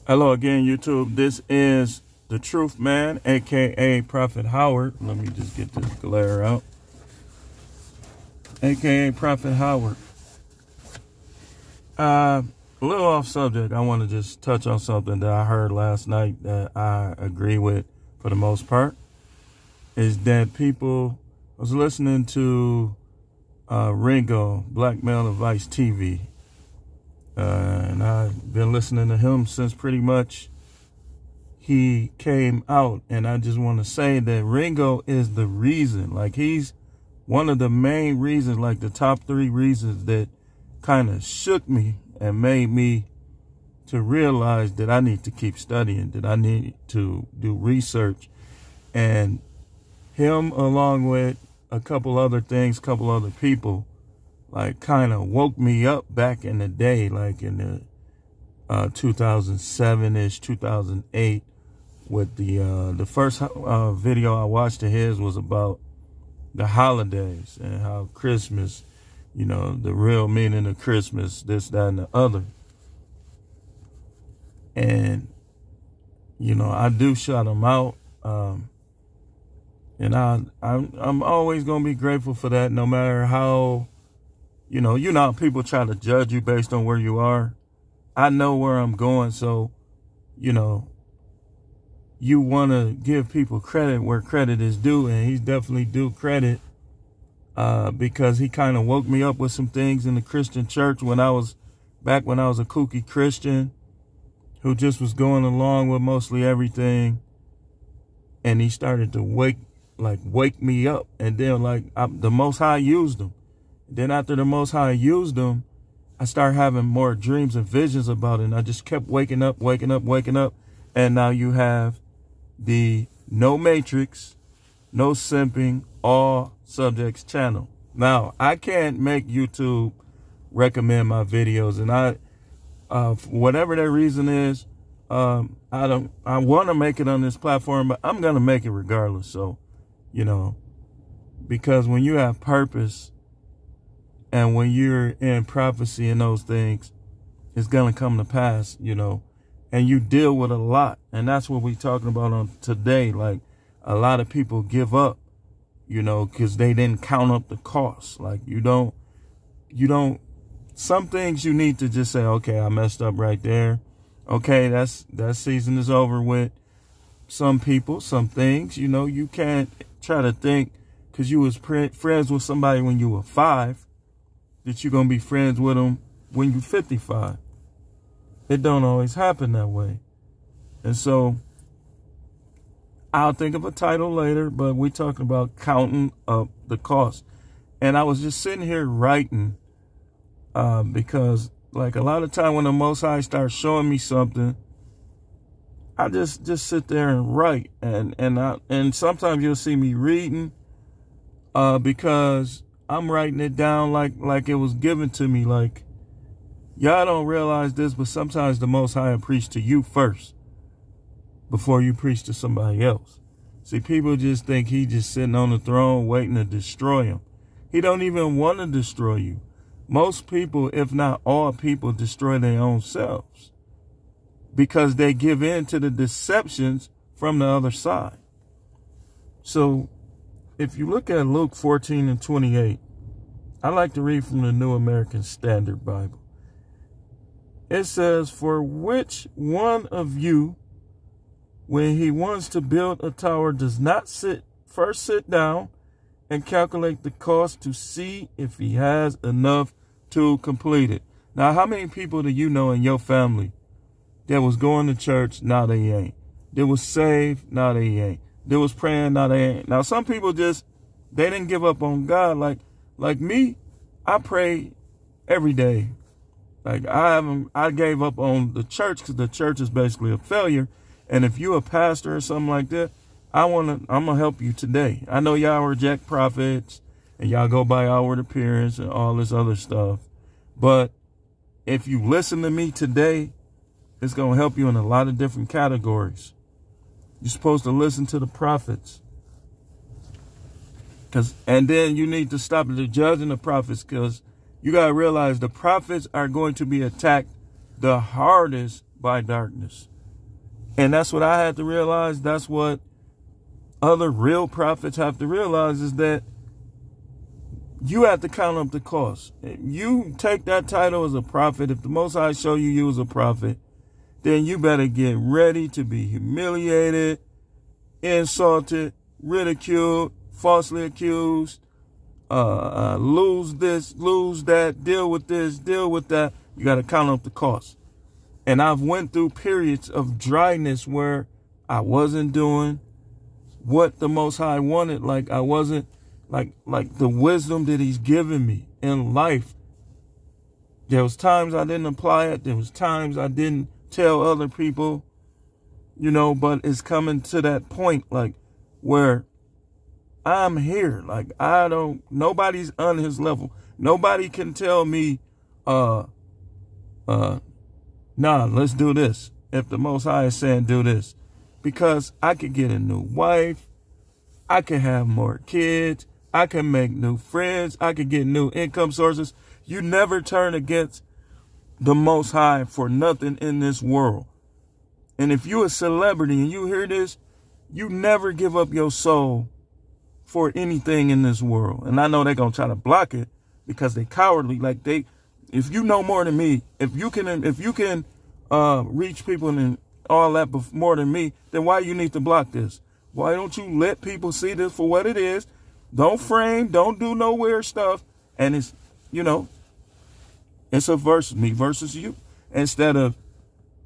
Hello again, YouTube. This is the Truth Man, aka Prophet Howard. Let me just get this glare out. Aka Prophet Howard. A little off subject. I want to just touch on something that I heard last night that I agree with for the most part. Is that people, I was listening to Ringo, Black Male Advice TV. And I've been listening to him since pretty much he came out. And I just want to say that Ringo is the reason, like he's one of the main reasons, like the top 3 reasons that kind of shook me and made me to realize that I need to keep studying, that I need to do research. And him, along with a couple other things, couple other people, like kind of woke me up back in the day, like in the 2007-ish, 2008, with the first video I watched of his was about the holidays and how Christmas, you know, the real meaning of Christmas, this, that, and the other. And, you know, I do shout him out. And I'm always going to be grateful for that, no matter how, you know how people try to judge you based on where you are. I know where I'm going, so, you know, you want to give people credit where credit is due, and he's definitely due credit because he kind of woke me up with some things in the Christian church when I was a kooky Christian who just was going along with mostly everything, and he started to wake me up, and then the Most High used him. Then after the Most High used them, I started having more dreams and visions about it. And I just kept waking up. And now you have the No Matrix, No Simping, All Subjects channel. Now, I can't make YouTube recommend my videos. And for whatever that reason is, I want to make it on this platform, but I'm going to make it regardless. So, you know, because when you have purpose, and when you're in prophecy and those things, it's going to come to pass, you know, and you deal with a lot. And that's what we're talking about on today. Like, a lot of people give up, you know, because they didn't count up the cost. Like, some things you need to just say, okay, I messed up right there. Okay, that season is over with. Some people, some things, you know, you can't try to think because you was friends with somebody when you were 5. That you're going to be friends with them when you're 55. It don't always happen that way. And so I'll think of a title later, but we're talking about counting up the cost. And I was just sitting here writing because like a lot of time when the Most High starts showing me something, I just sit there and write. And sometimes you'll see me reading because I'm writing it down like it was given to me. Like, y'all don't realize this, but sometimes the Most High will preach to you first before you preach to somebody else. See, people just think he just sitting on the throne waiting to destroy them. He don't even want to destroy you. Most people, if not all people, destroy their own selves because they give in to the deceptions from the other side. So, if you look at Luke 14:28, I like to read from the New American Standard Bible. It says, "For which one of you, when he wants to build a tower, does not first sit down and calculate the cost to see if he has enough to complete it?" Now, how many people do you know in your family that was going to church? Now they ain't. That was saved? Now they ain't. That was praying, now they ain't. Now, some people they didn't give up on God. Like me, I pray every day. Like, I gave up on the church because the church is basically a failure. And if you're a pastor or something like that, I'm going to help you today. I know y'all reject prophets and y'all go by outward appearance and all this other stuff. But if you listen to me today, it's going to help you in a lot of different categories. You're supposed to listen to the prophets. And then you need to stop the judging the prophets, because you got to realize the prophets are going to be attacked the hardest by darkness. And that's what I had to realize. That's what other real prophets have to realize, is that you have to count up the cost. You take that title as a prophet. If the Most High show you as a prophet, then you better get ready to be humiliated, insulted, ridiculed, falsely accused, lose this, lose that, deal with this, deal with that. You got to count up the cost. And I've went through periods of dryness where I wasn't doing what the Most High wanted. Like I wasn't, like the wisdom that he's given me in life. There was times I didn't apply it. There was times I didn't tell other people, but it's coming to that point, like, where I'm here. Like, nobody's on his level. Nobody can tell me, nah, let's do this. If the Most High is saying do this, because I could get a new wife. I could have more kids. I can make new friends. I could get new income sources. You never turn against the Most High for nothing in this world. And if you're a celebrity and you hear this, you never give up your soul for anything in this world. And I know they're going to try to block it because they cowardly. Like if you know more than me, if you can reach people and all that more than me, then why you need to block this? Why don't you let people see this for what it is? Don't frame, don't do no weird stuff. And it's, it's a me versus you. Instead of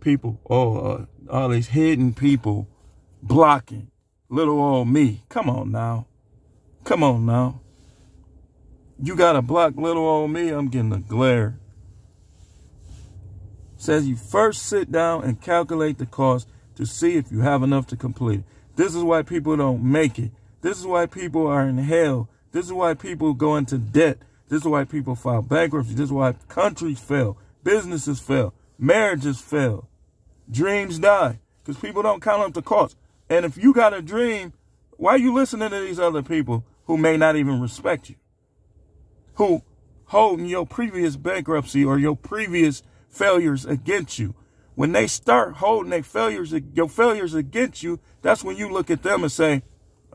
people, all these hidden people blocking little old me. Come on now. Come on now. You got to block little old me. I'm getting a glare. Says you first sit down and calculate the cost to see if you have enough to complete it. This is why people don't make it. This is why people are in hell. This is why people go into debt. This is why people file bankruptcy. This is why countries fail. Businesses fail. Marriages fail. Dreams die. Because people don't count up the cost. And if you got a dream, why are you listening to these other people who may not even respect you? Who holding your previous bankruptcy or your previous failures against you. When they start holding your failures against you, that's when you look at them and say,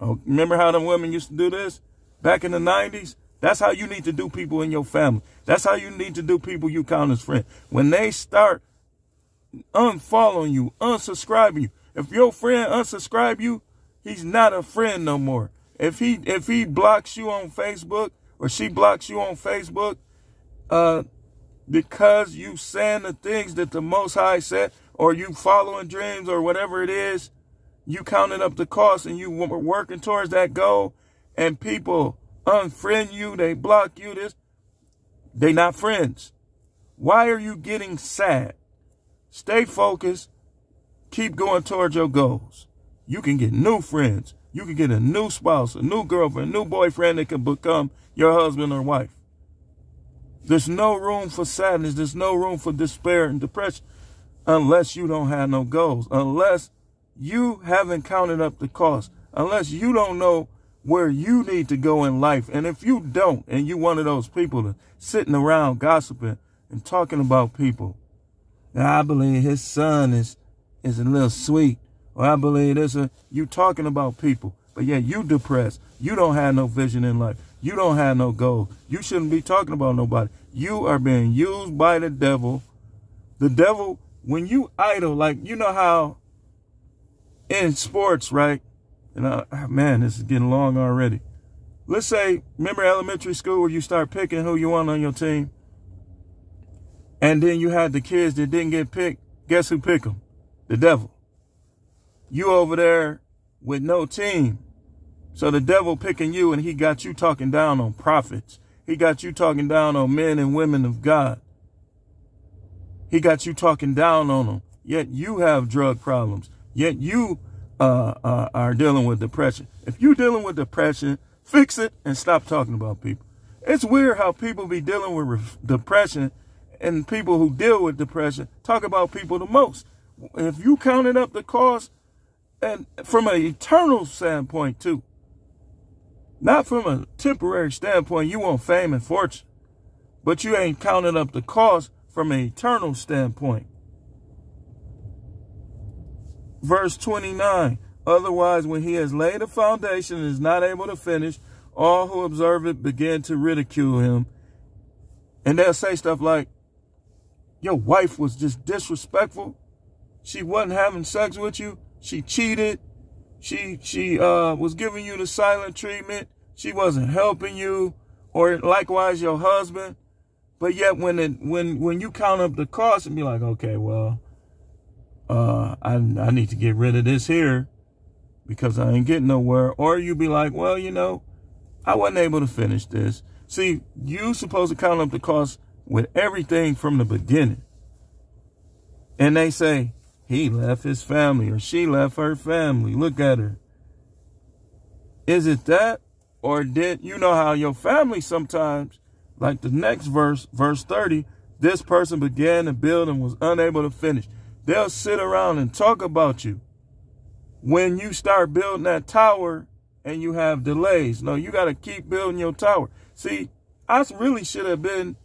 oh, remember how them women used to do this back in the 90s? That's how you need to do people in your family. That's how you need to do people you count as friends. When they start unfollowing you, unsubscribing you, if your friend unsubscribe you, he's not a friend no more. If he blocks you on Facebook or she blocks you on Facebook, because you saying the things that the Most High said, or you following dreams or whatever it is, you counting up the cost and you working towards that goal, and people unfriend you, they block you, they not friends. Why are you getting sad? Stay focused. Keep going towards your goals. You can get new friends. You can get a new spouse, a new girlfriend, a new boyfriend that can become your husband or wife. There's no room for sadness. There's no room for despair and depression unless you don't have no goals, unless you haven't counted up the cost, unless you don't know where you need to go in life. And if you don't, and you one of those people that sitting around gossiping and talking about people, now I believe his son is a little sweet, or I believe you talking about people, but yet you depressed. You don't have no vision in life. You don't have no goal. You shouldn't be talking about nobody. You are being used by the devil. The devil, when you idle, like, you know how in sports, right? And man, this is getting long already. Let's say, remember elementary school where you start picking who you want on your team? And then you had the kids that didn't get picked. Guess who picked them? The devil. You over there with no team. So the devil picking you, and he got you talking down on prophets. He got you talking down on men and women of God. He got you talking down on them. Yet you have drug problems. Yet you are dealing with depression. If you're dealing with depression, fix it and stop talking about people. It's weird how people be dealing with depression, and people who deal with depression talk about people the most. If you counted up the cost, and from an eternal standpoint too, not from a temporary standpoint, you want fame and fortune, but you ain't counted up the cost from an eternal standpoint. Verse 29. Otherwise, when he has laid a foundation and is not able to finish, all who observe it begin to ridicule him. And they'll say stuff like, your wife was just disrespectful. She wasn't having sex with you. She cheated. She was giving you the silent treatment. She wasn't helping you. Or likewise, your husband. But yet when you count up the cost and be like, okay, well, I need to get rid of this here because I ain't getting nowhere. Or you be like, well, you know, I wasn't able to finish this. See, you supposed to count up the cost with everything from the beginning. And they say, he left his family or she left her family. Look at her. Is it that? Or did you know how your family sometimes, like the next verse, verse 30, this person began to build and was unable to finish. They'll sit around and talk about you when you start building that tower and you have delays. No, you got to keep building your tower. See, I really should have been,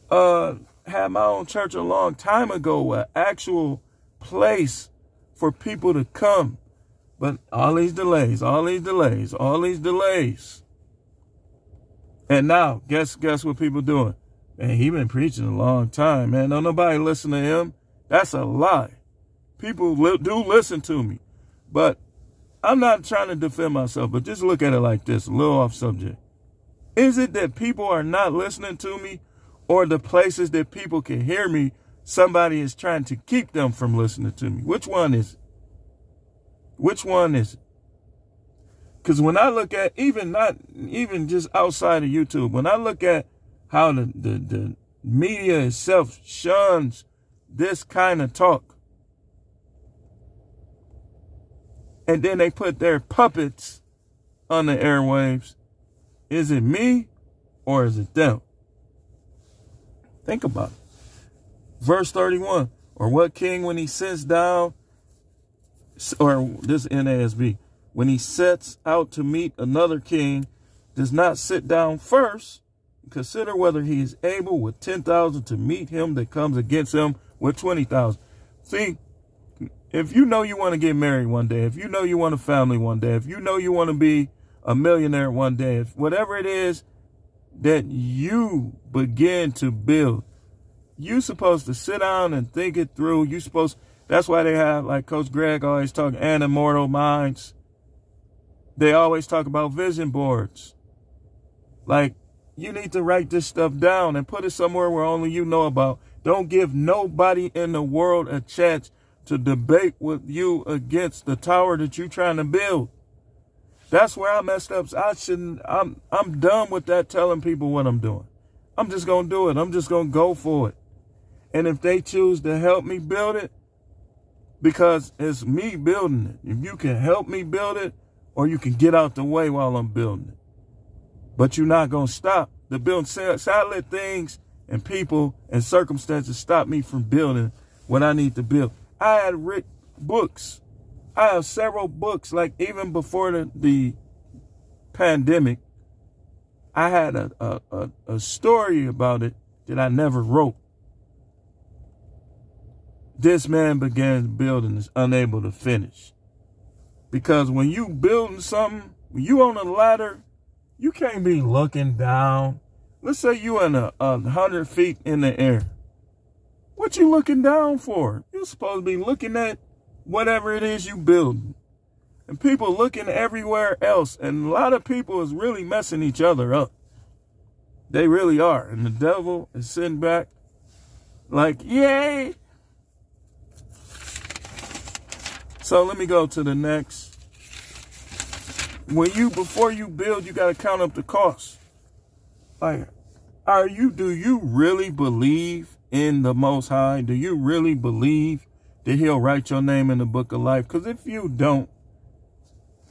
had my own church a long time ago, an actual place for people to come. But all these delays, all these delays, all these delays. And now, guess what people doing? Man, he been preaching a long time, man. Don't nobody listen to him. That's a lie. People do listen to me. But I'm not trying to defend myself, but just look at it like this, a little off subject. Is it that people are not listening to me, or the places that people can hear me, somebody is trying to keep them from listening to me? Which one is it? Which one is it? Because when I look at, not even just outside of YouTube, when I look at how the media itself shuns this kind of talk, and then they put their puppets on the airwaves, is it me or is it them? Think about it. Verse 31, or what king when he sits down, or this NASB, when he sets out to meet another king, does not sit down first, consider whether he is able with 10,000 to meet him that comes against him with 20,000. See, if you know you want to get married one day, if you know you want a family one day, if you know you want to be a millionaire one day, if whatever it is that you begin to build, you're supposed to sit down and think it through. That's why they have, like Coach Greg always talk, and immortal minds. They always talk about vision boards. Like, you need to write this stuff down and put it somewhere where only you know about. Don't give nobody in the world a chance to debate with you against the tower that you're trying to build. That's where I messed up. I'm done with that, telling people what I'm doing. I'm just going to do it. I'm just going to go for it. And if they choose to help me build it, because it's me building it. If you can help me build it, or you can get out the way while I'm building it. But you're not going to stop. The building, solid things and people and circumstances stop me from building what I need to build. I had written books. I have several books, like even before the pandemic, I had a story about it that I never wrote. This man began building, is unable to finish. Because when you building something, when you on a ladder, you can't be looking down. Let's say you in 100 feet in the air. What you looking down for? You're supposed to be looking at whatever it is you building. And people looking everywhere else. And a lot of people is really messing each other up. They really are. And the devil is sitting back like, yay. So let me go to the next. Before you build, you got to count up the cost. Like, do you really believe in the Most High? Do you really believe that he'll write your name in the book of life? Because if you don't,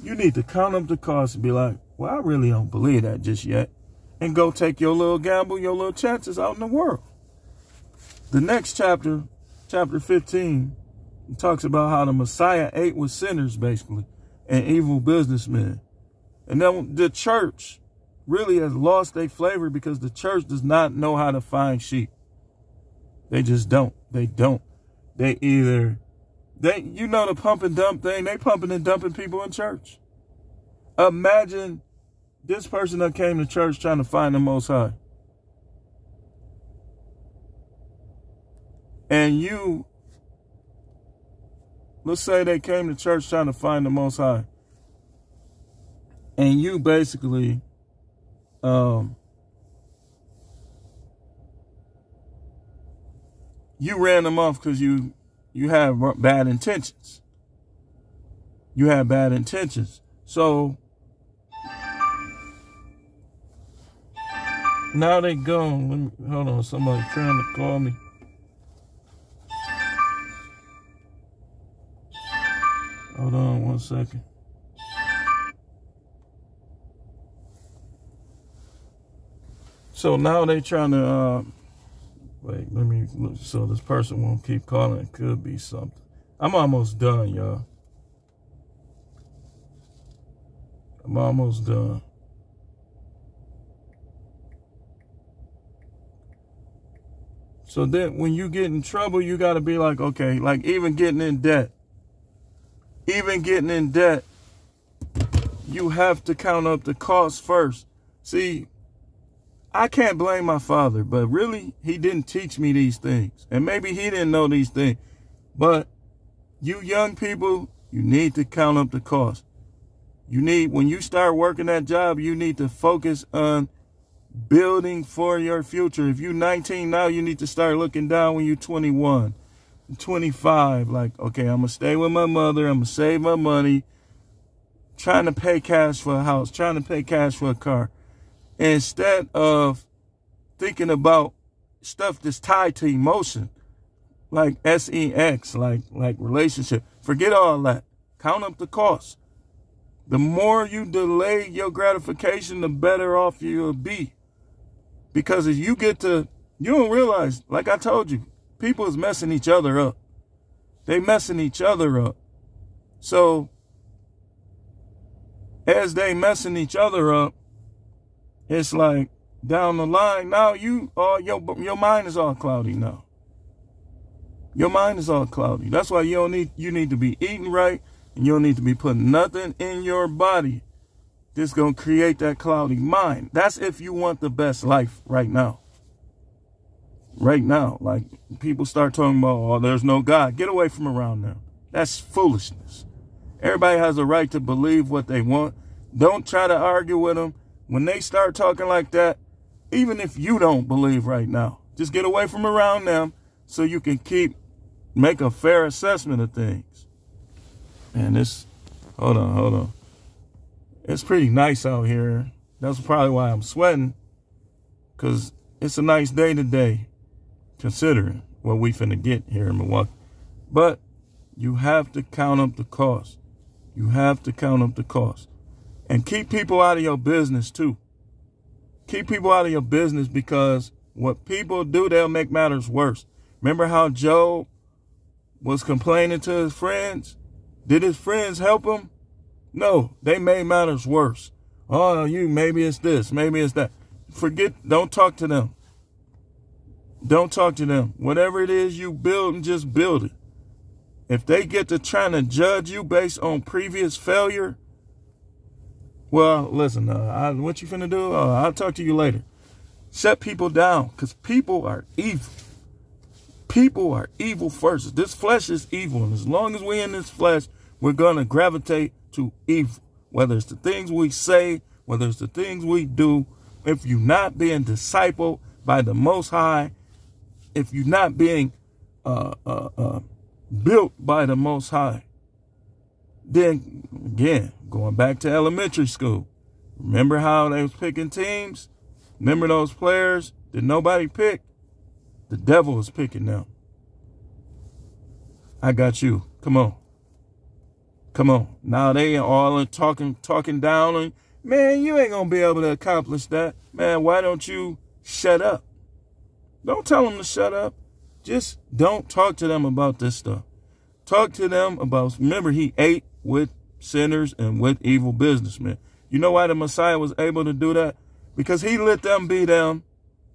you need to count up the cost and be like, well, I really don't believe that just yet. And go take your little gamble, your little chances out in the world. The next chapter, chapter 15, talks about how the Messiah ate with sinners, basically, and evil businessmen. And then the church really has lost their flavor because the church does not know how to find sheep. They just don't. They don't. They either You know the pump and dump thing, they pumping and dumping people in church. Imagine this person that came to church trying to find the Most High. And you, let's say they came to church trying to find the Most High. And you basically, you ran them off because you have bad intentions. You have bad intentions. So now they gone. Hold on, somebody trying to call me. Hold on 1 second. So now they trying to, wait, let me look. So this person won't keep calling. It could be something. I'm almost done, y'all. I'm almost done. So then when you get in trouble, you got to be like, okay, like even getting in debt. Even getting in debt, you have to count up the cost first. See, I can't blame my father, but really, he didn't teach me these things. And maybe he didn't know these things. But you young people, you need to count up the cost. You need, when you start working that job, you need to focus on building for your future. If you're 19 now, you need to start looking down when you're 21. 25, like, okay, I'm gonna stay with my mother, I'm gonna save my money, trying to pay cash for a house, trying to pay cash for a car, instead of thinking about stuff that's tied to emotion, like sex, like relationship. Forget all that. Count up the cost. The more you delay your gratification, the better off you'll be. Because if you get to, you don't realize, like I told you, people is messing each other up. They messing each other up. So, as they messing each other up, it's like down the line, now your mind is all cloudy now. Your mind is all cloudy. That's why you need to be eating right, and you don't need to be putting nothing in your body that's going to create that cloudy mind. That's if you want the best life right now. Right now, like people start talking about, oh, there's no God. Get away from around them. That's foolishness. Everybody has a right to believe what they want. Don't try to argue with them. When they start talking like that, even if you don't believe right now, just get away from around them so you can make a fair assessment of things. And hold on. It's pretty nice out here. That's probably why I'm sweating, because it's a nice day today, considering what we finna get here in Milwaukee. But you have to count up the cost. You have to count up the cost. And keep people out of your business, too. Keep people out of your business, because what people do, they'll make matters worse. Remember how Job was complaining to his friends? Did his friends help him? No, they made matters worse. Oh, maybe it's this, maybe it's that. Don't talk to them. Don't talk to them. Whatever it is you build, and just build it. If they get to trying to judge you based on previous failure, well, listen, what you finna do? I'll talk to you later. Shut people down, because people are evil. People are evil first. This flesh is evil, and as long as we're in this flesh, we're going to gravitate to evil. Whether it's the things we say, whether it's the things we do, if you're not being discipled by the Most High, if you're not being built by the Most High, then, again, going back to elementary school, remember how they was picking teams? Remember those players that nobody picked? The devil was picking them. I got you. Come on. Come on. Now they all are talking down on, man, you ain't going to be able to accomplish that. Man, why don't you shut up? Don't tell them to shut up. Just don't talk to them about this stuff. Talk to them about, remember, he ate with sinners and with evil businessmen. You know why the Messiah was able to do that? Because he let them be them.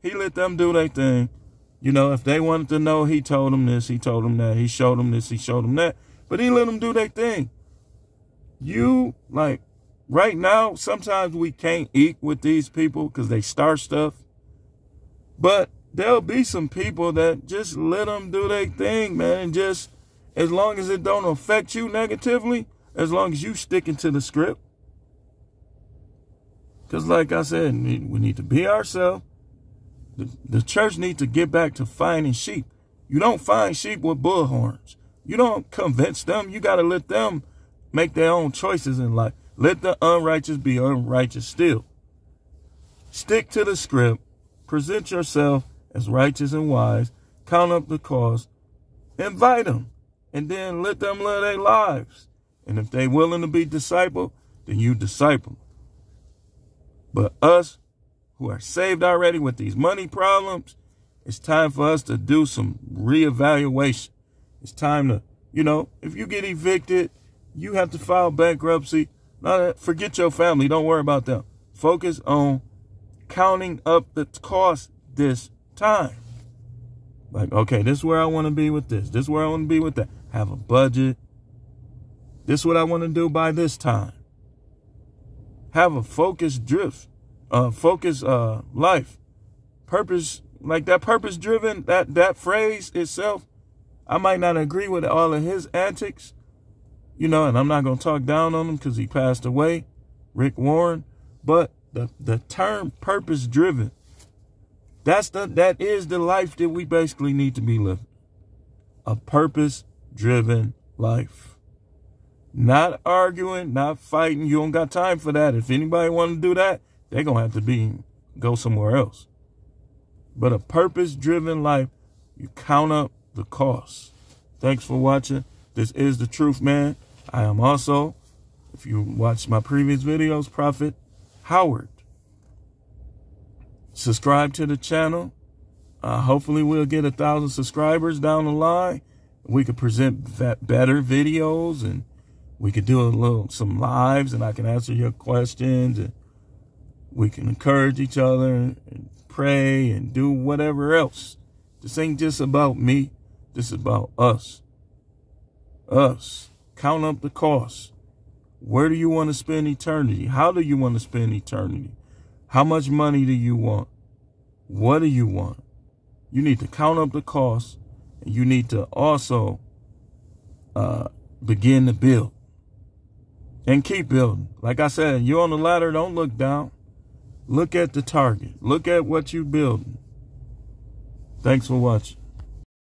He let them do their thing. You know, if they wanted to know, he told them this, he told them that, he showed them this, he showed them that. But he let them do their thing. You, like, right now, sometimes we can't eat with these people because they start stuff. But there'll be some people that just let them do their thing, man. And just, as long as it don't affect you negatively, as long as you sticking to the script. Because like I said, we need to be ourselves. The church needs to get back to finding sheep. You don't find sheep with bull horns. You don't convince them. You got to let them make their own choices in life. Let the unrighteous be unrighteous still. Stick to the script. Present yourself as righteous and wise. Count up the cost. Invite them. And then let them live their lives. And if they're willing to be discipled, then you disciple. But us who are saved already with these money problems, it's time for us to do some reevaluation. It's time to, you know, if you get evicted, you have to file bankruptcy. Forget your family. Don't worry about them. Focus on counting up the cost this time. Like, okay, this is where I want to be with this. This is where I want to be with that. Have a budget. This is what I want to do by this time. Have a focused life. Purpose, like that purpose driven, that phrase itself, I might not agree with all of his antics, you know, and I'm not going to talk down on him because he passed away, Rick Warren, but the term purpose driven, that is the life that we basically need to be living. A purpose driven life. Not arguing, not fighting. You don't got time for that. If anybody want to do that, they're going to have to go somewhere else. But a purpose-driven life, you count up the costs. Thanks for watching. This is The Truth Man. I am also, if you watched my previous videos, Prophet Howard. Subscribe to the channel. Hopefully we'll get 1,000 subscribers down the line. We could present better videos, and we could do some lives, and I can answer your questions, and we can encourage each other and pray and do whatever else. This ain't just about me. This is about us. Us. Count up the costs. Where do you want to spend eternity? How do you want to spend eternity? How much money do you want? What do you want? You need to count up the costs, and you need to also begin to build. And keep building. Like I said, you're on the ladder, don't look down. Look at the target. Look at what you're building. Thanks for watching.